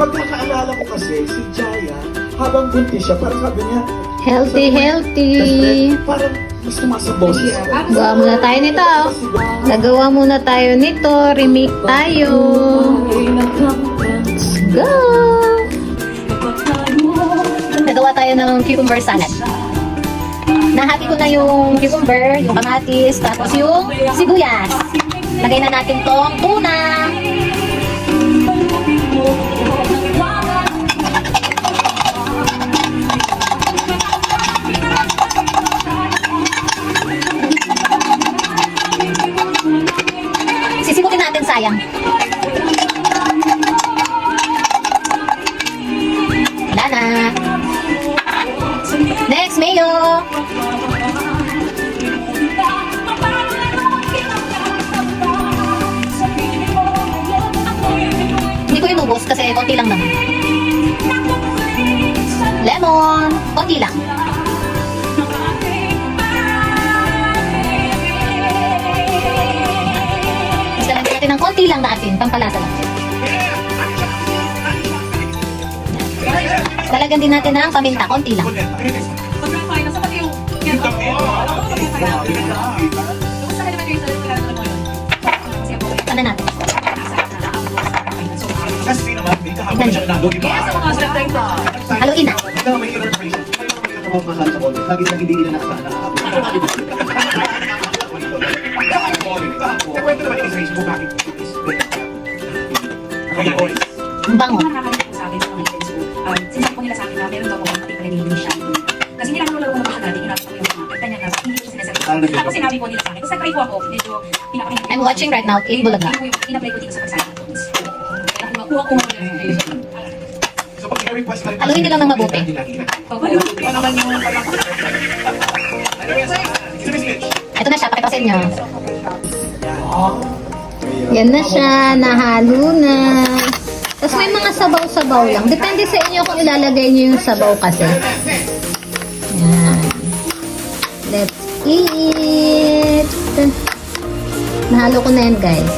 Pagkakaalala ko kasi, si Jaya, habang buntis siya, parang sabi niya, Healthy, healthy. parang mas tumaas ang boses ko. Gawa muna tayo nito. Nagawa muna tayo nito. Remake tayo. Let's go! Nagawa tayo ng cucumber salad. Nahati ko na yung cucumber, yung kamatis, tapos yung sibuyas. Lagay na natin tong tuna. Sisimutin natin, sayang. Wala na. Next, mayo. Hindi ko inubos kasi konti lang naman. Lemon. Konti lang. Lagyan natin ng konti lang na asin. Pampalasa lang. Lalagyan din natin ng paminta. Konti lang. Ano natin? Haluin na. Ang bango. Sinabi po nila sa akin na meron daw akong particular name siya. Kasi nilalaro ko na agad, inarap ko yung mga kita niya na hindi ko sinasabi. Tapos sinabi po nila sa akin. Tapos nag-try po ako, medyo pinapakinggan. I'm watching right now in Bulaga. Pinaplay ko dito sa pagsali. Makuha ko muna. Haluin nila ng mabuti. Ito na siya, pakita sa inyo. Yan na siya, nahalo na. Tapos may mga sabaw-sabaw lang. Depende sa inyo kung ilalagay niyo yung sabaw kasi. Yan. Let's eat. Nahalo ko na yan, guys.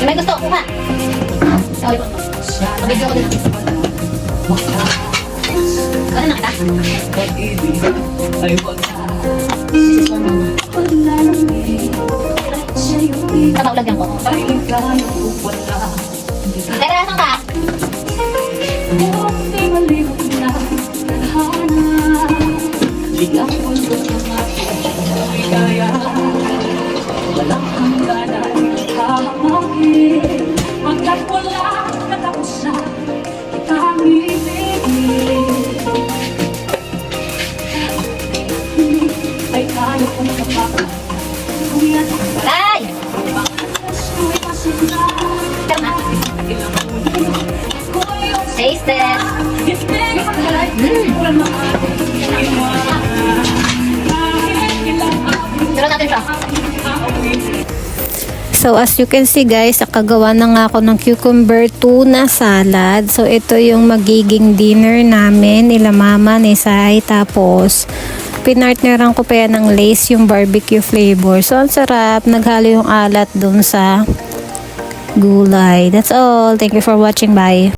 Yung may gusto, kuha. Sorry po. Pabidyo ko din. Ano na kita? Sabaw lagyan ko. Tara, saan ka? Tay! Taste it! Tira natin siya. So as you can see guys, nakagawa na nga ako ng cucumber tuna salad. So ito yung magiging dinner namin nila mama ni Sai. Tapos pinartneran ko pa yan ng lace yung barbecue flavor. So ang sarap, naghalo yung alat dun sa gulay. That's all. Thank you for watching. Bye.